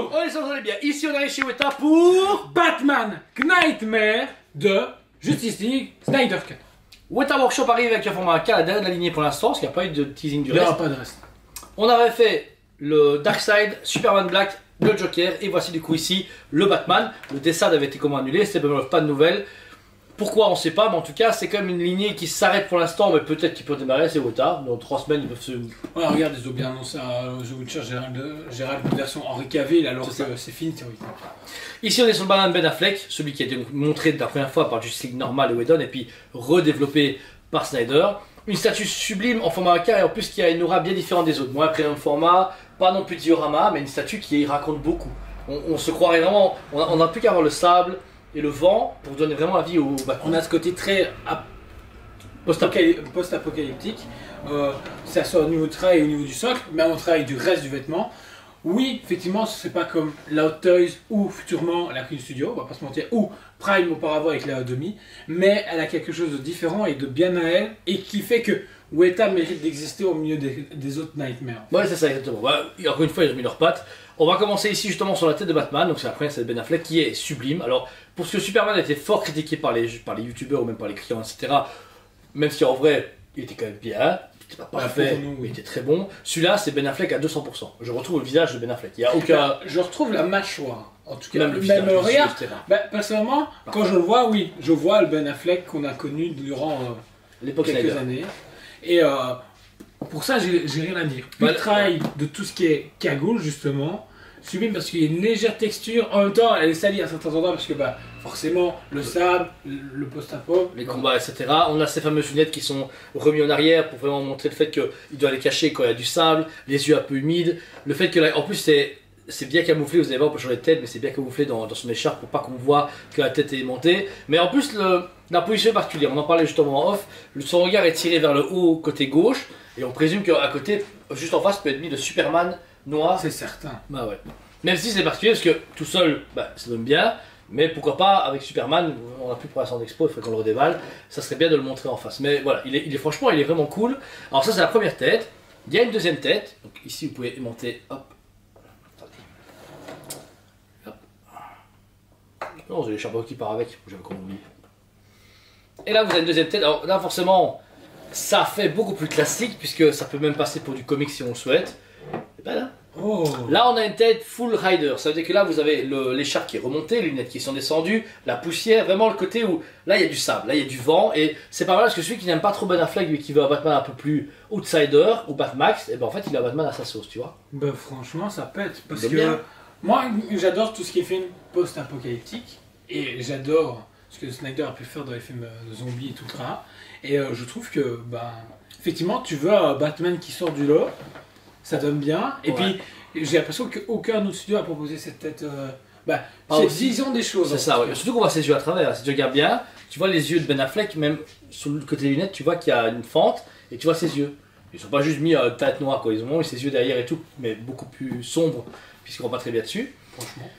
Bonjour. On est sans bien. Ici on arrive chez Weta pour Batman Knightmare de Justice League Snyder Cut. Weta Workshop arrive avec un format K, la dernière de la lignée pour l'instant, parce qu'il n'y a pas eu de teasing du Il n'y reste. aura pas de reste. On avait fait le Darkseid, Superman Black, le Joker, et voici du coup ici le Batman. Le dessin avait été comment annulé, c'était pas de nouvelles. Pourquoi on sait pas, mais en tout cas c'est quand même une lignée qui s'arrête pour l'instant, mais peut-être qu'il peut démarrer, c'est Weta. Dans 3 semaines ils peuvent se... Voilà, regarde, ils ont bien annoncé The Witcher Gérald version Henri Cavill, alors que c'est fini théoriquement. Ici on est sur le Batman Ben Affleck, celui qui a été montré la première fois par Justice League normal et Whedon, et puis redéveloppé par Snyder. Une statue sublime en format AK et en plus qui a une aura bien différente des autres. Moi après un format, pas non plus diorama, mais une statue qui raconte beaucoup. On se croirait vraiment, on n'a plus qu'à avoir le sable et le vent pour donner vraiment la vie au Batman. On a ce côté très post-apocalyptique, ça soit au niveau du travail et au niveau du socle, même au travail du reste du vêtement. Oui, effectivement, c'est pas comme la Hot Toys ou futurement la Queen Studio, on va pas se mentir, ou Prime auparavant avec la Demi, mais elle a quelque chose de différent et de bien à elle, et qui fait que Weta mérite d'exister au milieu des autres Nightmares. Ouais, c'est ça exactement. Bah, encore une fois, ils ont mis leurs pattes. On va commencer ici justement sur la tête de Batman, donc c'est la première, c'est Ben Affleck qui est sublime. Alors, pour ce que Superman a été fort critiqué par les youtubeurs ou même par les clients, etc., même si en vrai, il était quand même bien. C'était pas parfait, nous, oui. Il était très bon. Celui-là, c'est Ben Affleck à 200%. Je retrouve le visage de Ben Affleck. Il y a aucun. Je retrouve la mâchoire, en tout cas. Même le visage, regarde. etc. Personnellement, quand je le vois, oui, je vois le Ben Affleck qu'on a connu durant L'époque quelques Snyder. années. Et pour ça, j'ai rien à dire. Le travail de tout ce qui est cagoule, justement, sublime parce qu'il y a une légère texture. En même temps, elle est salie à certains endroits parce que forcément, le sable, le post-apo, Les combats, etc. On a ces fameuses lunettes qui sont remises en arrière pour vraiment montrer le fait qu'il doit les cacher quand il y a du sable, les yeux un peu humides. Le fait que, en plus, c'est bien camouflé, vous allez voir, on peut changer de tête, mais c'est bien camouflé dans son écharpe pour pas qu'on voit que la tête est montée. Mais en plus, la position est particulière, on en parlait justement en off, son regard est tiré vers le haut côté gauche, et on présume qu'à côté, juste en face, peut être mis le Superman noir. c'est certain. Bah ouais. Même si c'est particulier, parce que tout seul, ça donne bien, mais pourquoi pas avec Superman, on n'a plus pour l'instant d'expo, il faudrait qu'on le redéballe, ça serait bien de le montrer en face. Mais voilà, franchement, il est vraiment cool. Alors ça c'est la première tête, il y a une deuxième tête, donc ici vous pouvez monter, hop. Non, j'ai les chapeaux qui part avec, j'avais qu'on oublie. Et là, vous avez une deuxième tête. Alors là, forcément, ça fait beaucoup plus classique, puisque ça peut même passer pour du comic si on le souhaite. Et ben là. Oh. Là, on a une tête full rider. Ça veut dire que là, vous avez l'écharpe qui est remontée, les lunettes qui sont descendues, la poussière, vraiment le côté où là, il y a du sable, là, il y a du vent. Et c'est pas mal parce que celui qui n'aime pas trop Ben Affleck, lui qui veut un Batman un peu plus outsider ou Batmax, et ben en fait, il a un Batman à sa sauce, tu vois. Franchement, ça pète. Parce J'aime que bien. moi, j'adore tout ce qui est film post-apocalyptique. Et j'adore ce que Snyder a pu faire dans les films de zombies et tout ça. Et je trouve que, effectivement, tu veux un Batman qui sort du lot, ça donne bien. Et puis, j'ai l'impression qu'aucun autre studio a proposé cette tête. Disons des choses. C'est ça, ouais. Surtout qu'on voit ses yeux à travers. Si tu regardes bien, tu vois les yeux de Ben Affleck, même sur le côté des lunettes, tu vois qu'il y a une fente et tu vois ses yeux. Ils sont pas juste mis tête noire, quoi. Ils ont mis ses yeux derrière et tout, mais beaucoup plus sombres, puisqu'on voit pas très bien dessus. Franchement.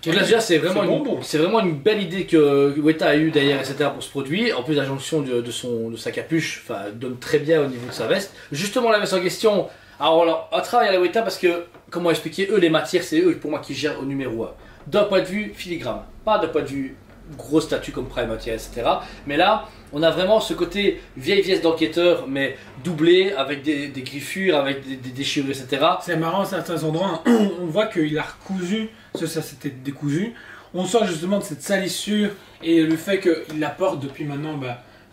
Donc là, déjà, c'est vraiment une belle idée que Weta a eu derrière, etc. pour ce produit. En plus, la jonction de sa capuche donne très bien au niveau de sa veste. Justement, la veste en question, alors à travers la Weta, parce que, comment expliquer, eux, les matières, c'est eux pour moi qui gèrent au numéro 1. D'un point de vue filigrane, pas d'un point de vue grosse statue comme Prime Matière, etc. Mais là, on a vraiment ce côté vieille veste d'enquêteur, mais doublé, avec des griffures, avec des déchirures, etc. C'est marrant à certains endroits, on voit qu'il a recousu, ça c'était décousu. On sort justement de cette salissure et le fait qu'il la porte depuis maintenant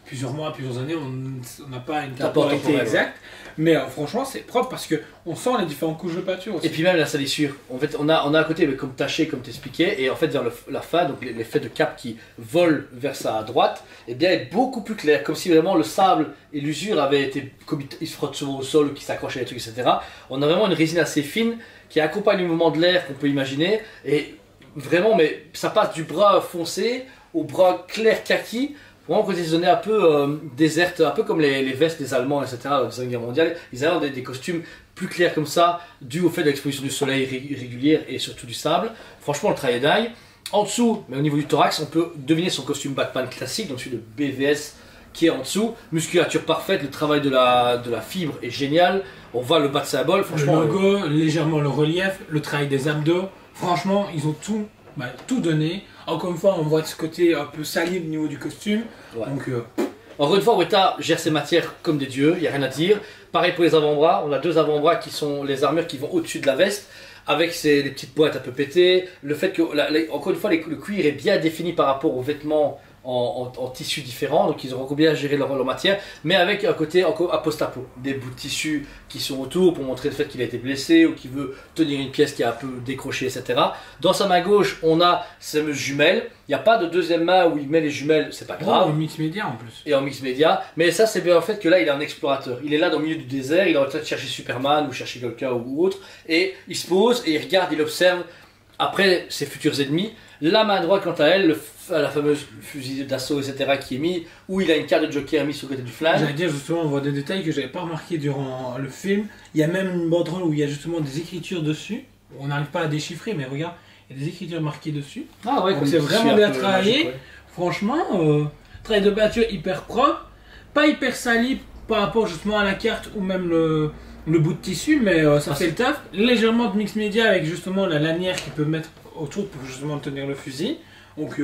plusieurs mois, plusieurs années, on n'a pas une temporalité exacte. Mais franchement, c'est propre parce qu'on sent les différentes couches de peinture aussi. Et puis même la salissure. En fait, on a à côté, comme taché, comme t'expliquais, et en fait vers la fin, donc l'effet de cap qui vole vers sa droite, et bien est beaucoup plus clair, comme si vraiment le sable et l'usure avaient été, comme il se frotte souvent au sol, qui s'accroche à des trucs, etc. On a vraiment une résine assez fine qui accompagne le mouvement de l'air qu'on peut imaginer, et vraiment, mais ça passe du brun foncé au brun clair kaki. Vraiment, quand ils donnaient un peu déserte, un peu comme les vestes des Allemands, etc. dans la Seconde Guerre mondiale, ils avaient des costumes plus clairs comme ça, dû au fait de l'exposition du soleil régulière et surtout du sable. Franchement, le travail est dingue. En dessous, mais au niveau du thorax, on peut deviner son costume Batman classique, donc celui de BVS qui est en dessous. Musculature parfaite, le travail de la fibre est génial. On voit le bat symbole, franchement. Le logo, légèrement le relief, le travail des abdos. Franchement, ils ont tout donné. Encore une fois, on voit ce côté un peu sali au niveau du costume. Ouais. Donc, Encore une fois, Weta gère ses matières comme des dieux, il n'y a rien à dire. Pareil pour les avant-bras, on a 2 avant-bras qui sont les armures qui vont au-dessus de la veste, avec les petites boîtes un peu pétées. Le fait que, encore une fois, le cuir est bien défini par rapport aux vêtements en tissus différents, donc ils auront bien géré leur matière, mais avec un côté encore à post-apo, des bouts de tissu qui sont autour pour montrer le fait qu'il a été blessé ou qu'il veut tenir une pièce qui est un peu décrochée, etc. Dans sa main gauche, on a ces fameuses jumelles. Il n'y a pas de deuxième main où il met les jumelles, c'est pas grave. en mix média en plus. Et en mix média, mais ça c'est bien en fait que là il est un explorateur. Il est là dans le milieu du désert, il est en train de chercher Superman ou chercher quelqu'un ou autre, et il se pose et il regarde, il observe après ses futurs ennemis. La main droite quant à elle, la fameuse fusil d'assaut etc. qui est mis, où il a une carte de Joker mise sur le côté du flingue. J'allais dire justement, on voit des détails que j'avais pas remarqué durant le film. Il y a même une banderole où il y a justement des écritures dessus. On n'arrive pas à déchiffrer, mais regarde, il y a des écritures marquées dessus. Ah ouais, donc c'est vraiment bien travaillé. Franchement, travail de peinture hyper propre, pas hyper sali par rapport justement à la carte ou même le bout de tissu, mais ça fait le taf. Légèrement de mix média avec justement la lanière qu'il peut mettre autour pour justement tenir le fusil. Donc,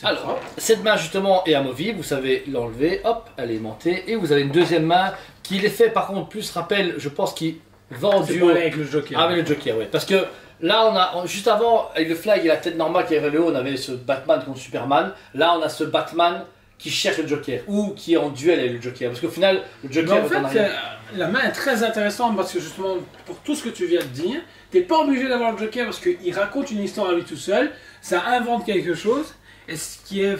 alors, propre. cette main justement est amovible, vous savez l'enlever, hop, elle est aimantée, et vous avez une deuxième main qui les fait par contre plus rappel, je pense qu'il va en C'est duo pas avec le Joker. avec le Joker, ouais. Parce que là, juste avant, avec le flag et la tête normale qui est vers le haut, on avait ce Batman contre Superman. Là, on a ce Batman qui cherche le Joker ou qui est en duel avec le Joker. Parce qu'au final, le Joker Mais en est en fait, arrière. la main est très intéressante parce que justement, pour tout ce que tu viens de dire, t'es pas obligé d'avoir le Joker parce qu'il raconte une histoire à lui tout seul, ça invente quelque chose, et ce qui est...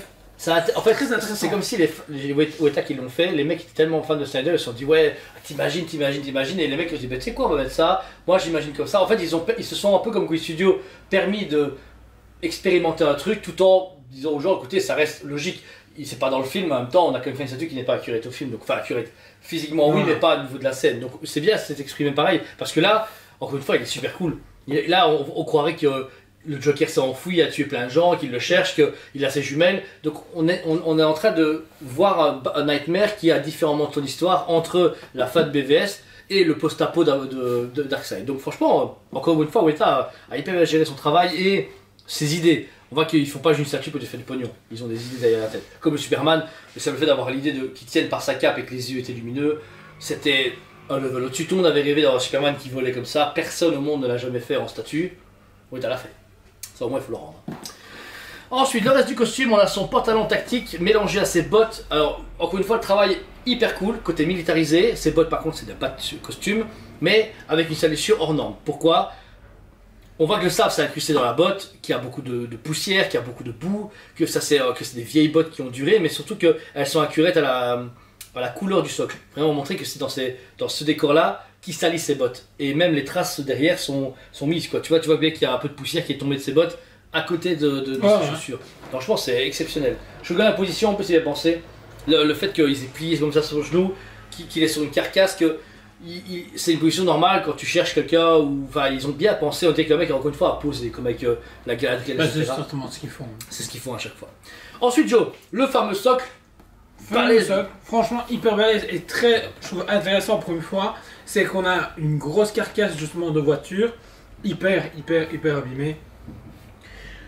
En fait, Très intéressant. c'est comme si les Weta qui l'ont fait, les mecs qui étaient tellement fans de Snyder, ils se sont dit ouais, t'imagines, et les mecs ils se disent bah, tu sais quoi, on va mettre ça, moi j'imagine comme ça. En fait, ils se sont un peu comme Quiz Studio permis de expérimenter un truc tout en disant aux gens écoutez, ça reste logique. C'est pas dans le film, en même temps, on a quand même fait une statue qui n'est pas accurate au film, donc enfin accurate physiquement oui, mais pas au niveau de la scène. Donc c'est bien, c'est exprimé pareil, parce que là, encore une fois, il est super cool. Là, on croirait que le Joker s'est enfoui, a tué plein de gens, qu'il le cherche, qu'il a ses jumelles. Donc on est en train de voir un Nightmare qui a différents morceaux d'histoire entre la fin de BVS et le post-apo de Darkseid. Donc franchement, encore une fois, Weta a hyper bien géré son travail et ses idées. On voit qu'ils font pas juste une statue pour faire du pognon. Ils ont des idées derrière la tête. Comme le Superman, le simple fait d'avoir l'idée qu'il tienne par sa cape et que les yeux étaient lumineux, c'était un level au-dessus. Tout le monde avait rêvé d'avoir un Superman qui volait comme ça. Personne au monde ne l'a jamais fait en statue. Weta l'a fait. Ça au moins il faut le rendre. Ensuite, le reste du costume, on a son pantalon tactique mélangé à ses bottes. Alors, encore une fois, le travail hyper cool, côté militarisé. Ses bottes, par contre, c'est pas de costume, mais avec une salissure hors norme. Pourquoi ? On voit que le sable s'est incrusté dans la botte, qu'il y a beaucoup de poussière, qu'il y a beaucoup de boue, que c'est des vieilles bottes qui ont duré, mais surtout qu'elles sont accurates à la couleur du socle. Vraiment montrer que c'est dans ce décor-là qui salit ses bottes. Et même les traces derrière sont mises, quoi. Tu vois bien qu'il y a un peu de poussière qui est tombée de ses bottes à côté de ses chaussures. Franchement, c'est exceptionnel. Je regarde la position, on peut s'y penser. Le fait qu'ils aient plié comme ça sur le genou, qu'il est sur une carcasse, c'est une position normale quand tu cherches quelqu'un, ou enfin ils ont bien pensé, on dirait que le mec encore une fois a posé comme avec la galette, c'est certainement ce qu'ils font. C'est ce qu'ils font à chaque fois. Ensuite Joe, le fameux socle. Franchement hyper balèze et très, je trouve intéressant pour une fois, c'est qu'on a une grosse carcasse justement de voiture, hyper abîmée.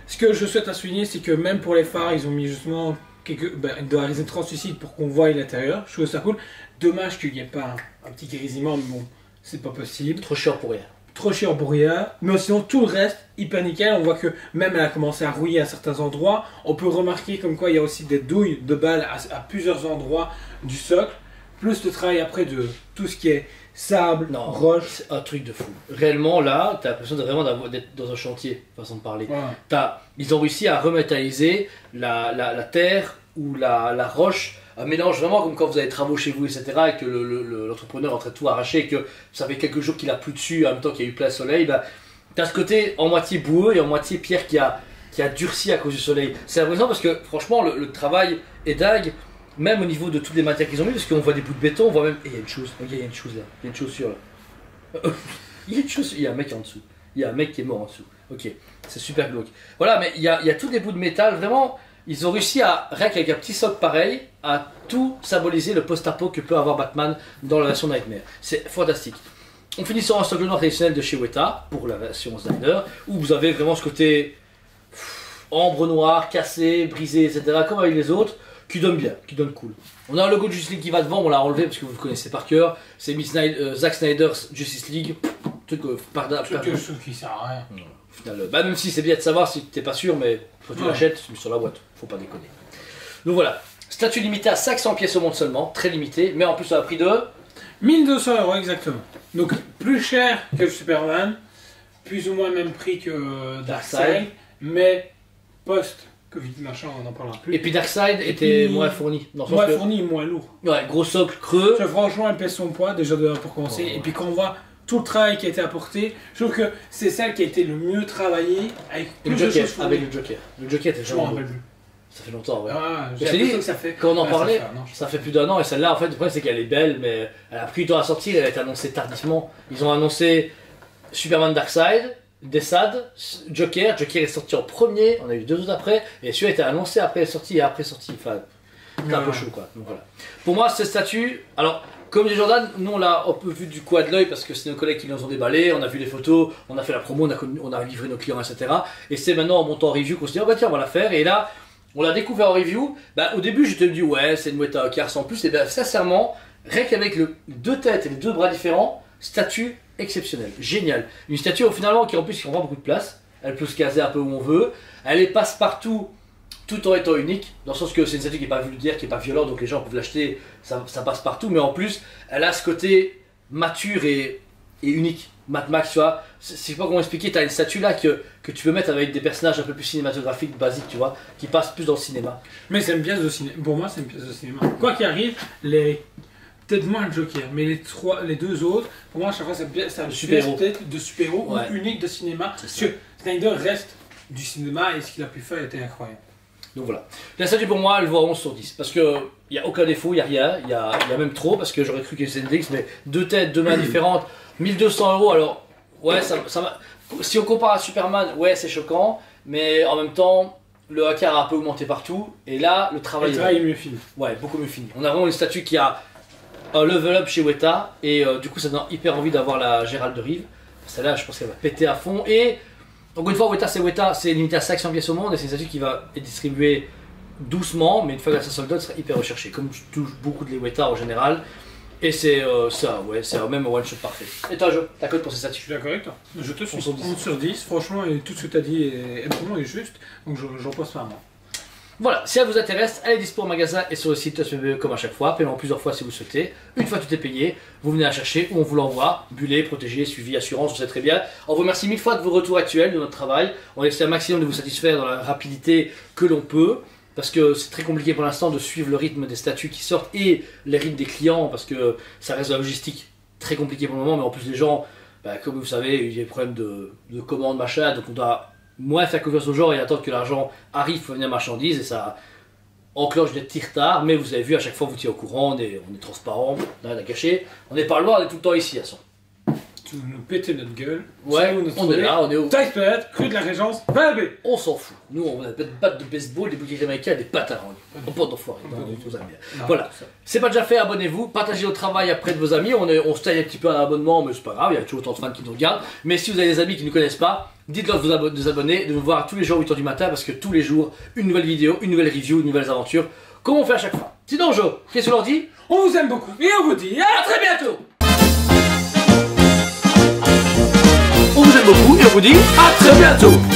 Ce que je souhaite à souligner, c'est que même pour les phares, ils ont mis justement de la résine translucide pour qu'on voie l'intérieur. Je trouve ça cool. Dommage qu'il n'y ait pas un petit grésillement, mais bon, c'est pas possible. Trop cher pour rien. Trop cher pour rien. Mais sinon, tout le reste, hyper nickel. On voit que même elle a commencé à rouiller à certains endroits. On peut remarquer comme quoi il y a aussi des douilles de balles à plusieurs endroits du socle. Plus le travail après de tout ce qui est sable, roche. C'est un truc de fou. Réellement, là, t'as l'impression d'être dans un chantier, façon de parler. Ouais. Ils ont réussi à remétalliser la terre ou la roche, un mélange vraiment comme quand vous avez des travaux chez vous, etc. Et que l'entrepreneur est en train de tout arracher, et que ça fait quelques jours qu'il a plus dessus, en même temps qu'il y a eu plein soleil. T'as ce côté en moitié boueux et en moitié pierre qui a durci à cause du soleil. C'est impressionnant parce que franchement, le travail est dingue. Même au niveau de toutes les matières qu'ils ont mis, parce qu'on voit des bouts de béton, on voit même. Et il y a une chose, il y a une chose là, il y a une chaussure là. Il y a une chaussure, il y a un mec en dessous. Il y a un mec qui est mort en dessous. Ok, c'est super glauque. Voilà, mais il y a tous des bouts de métal, vraiment, ils ont réussi à, rien qu'avec un petit socle pareil, à tout symboliser le post-apo que peut avoir Batman dans la version Nightmare. C'est fantastique. On finit sur un socle noir traditionnel de chez Weta pour la version Snyder, où vous avez vraiment ce côté ambre noir, cassé, brisé, etc. comme avec les autres, qui donne bien, qui donne cool. On a un logo de Justice League qui va devant, on l'a enlevé parce que vous le connaissez par cœur. C'est Zack Snyder's Justice League. Truc qui sert à rien. Au final, même si c'est bien de savoir si t'es pas sûr, mais quand tu l'achètes, tu mets sur la boîte, faut pas déconner. Donc voilà, statut limité à 500 pièces au monde seulement, très limité, mais en plus à un prix de 1200 € exactement. Donc plus cher que le Superman, plus ou moins le même prix que Darkseid, mais post-Covid machin, on n'en parlera plus. Et puis Darkseid était moins fourni. Moins fourni et moins lourd. Ouais, gros socle creux. Franchement, elle pèse son poids déjà pour commencer. Et puis quand on voit tout le travail qui a été apporté, je trouve que c'est celle qui a été le mieux travaillée avec le Joker. Avec le Joker. Le Joker était vraiment beau. Ça fait longtemps, ouais. J'ai l'impression que ça fait. Quand on en parlait, ça fait plus d'1 an et celle-là, en fait, le problème c'est qu'elle est belle, mais elle a pris du temps à sortir, elle a été annoncée tardivement. Ils ont annoncé Superman Darkseid, Desad, Joker. Joker est sorti en premier, on a eu 2 autres après, et celui-là a été annoncé après sorti et après sorti. Enfin, c'est un peu chaud quoi. Donc voilà. Pour moi, ce statut, alors. Comme dit Jordan, nous on l'a un peu vu du coin de l'œil parce que c'est nos collègues qui nous ont déballé, on a vu les photos, on a fait la promo, on a livré nos clients, etc. Et c'est maintenant en montant en review qu'on se dit, oh bah tiens, on va la faire. Et là, on l'a découvert en review. Bah, au début, je te dis, ouais, c'est une Weta qui ressemble plus. Et bien, sincèrement, rien qu'avec les 2 têtes et les 2 bras différents, statue exceptionnelle, génial. Une statue finalement qui en plus qui prend beaucoup de place, elle peut se caser un peu où on veut, elle est passe-partout. Tout en étant unique, dans le sens que c'est une statue qui n'est pas vulgaire, qui n'est pas violente, donc les gens peuvent l'acheter, ça passe partout, mais en plus, elle a ce côté mature et unique. Mad Max, tu vois, je sais pas comment expliquer, tu as une statue là que tu peux mettre avec des personnages un peu plus cinématographiques, basiques, tu vois, qui passent plus dans le cinéma. Mais c'est une pièce de cinéma, pour moi c'est une pièce de cinéma. Quoi qu'il arrive, peut-être moins le Joker, mais les 2 autres, pour moi à chaque fois c'est une pièce de super-héros ou unique de cinéma, parce que Snyder reste du cinéma et ce qu'il a pu faire était incroyable. Donc voilà. La statue pour moi, elle vaut 11 sur 10. Parce qu'il n'y a aucun défaut, il n'y a rien. Il y a même trop, parce que j'aurais cru que c'était Hendrix, mais 2 têtes, 2 mains différentes, 1200 €. Alors, ouais, ça si on compare à Superman, ouais, c'est choquant. Mais en même temps, le hacker a un peu augmenté partout. Et là, le travail est mieux fini. Ouais, beaucoup mieux fini. On a vraiment une statue qui a un level up chez Weta. Et du coup, ça donne hyper envie d'avoir la Gérald de Rive. Celle-là, je pense qu'elle va péter à fond. Et. Donc une fois Weta, c'est limité à 500 pièces au monde et c'est une statue qui va être distribuée doucement, mais une fois qu'elle sera sold out, elle sera hyper recherchée, comme je touche beaucoup de les Weta en général. Et c'est ça, ouais, c'est même un one shot parfait. Et toi, Jo, ta cote pour ces statues? Je suis d'accord avec toi. Je te suis 11 sur 10, franchement, et tout ce que tu as dit est juste, donc j'en pose pas à moi. Voilà, si elle vous intéresse, elle est dispo au magasin et sur le site SPBE comme à chaque fois, paiement plusieurs fois si vous souhaitez. Une fois tout est payé, vous venez la chercher ou on vous l'envoie, bullé, protégé, suivi, assurance, on sait très bien. On vous remercie 1000 fois de vos retours actuels, de notre travail. On essaie un maximum de vous satisfaire dans la rapidité que l'on peut, parce que c'est très compliqué pour l'instant de suivre le rythme des statuts qui sortent et les rythmes des clients, parce que ça reste de la logistique très compliqué pour le moment, mais en plus les gens, bah, comme vous savez, il y a des problèmes de commande, machin, donc on doit moins faire confiance au genre et attendre que l'argent arrive pour venir marchandise et ça enclenche des petits retards, mais vous avez vu à chaque fois vous tirez au courant, on est transparent, on n'a rien à cacher, on n'est pas loin, on est tout le temps ici à son. Tu nous péter notre gueule. Ouais, on est là, on est au. Type rue de la Régence, 20B. On s'en fout. Nous, on a des battes de baseball, des boucliers américains, des pattes à rendre. On porte d'enfoirés. Voilà. C'est pas déjà fait, abonnez-vous. Partagez le travail après de vos amis. On se taille un petit peu un abonnement, mais c'est pas grave, il y a toujours autant de fans qui nous regardent. Mais si vous avez des amis qui ne nous connaissent pas, dites-leur de vous abonner, de nous voir tous les jours à 8h du matin, parce que tous les jours, une nouvelle vidéo, une nouvelle review, une nouvelle aventure, comme on fait à chaque fois. Sinon, Jo, qu'est-ce qu'on leur dit? On vous aime beaucoup et on vous dit à très bientôt. On vous aime beaucoup et on vous dit à très bientôt.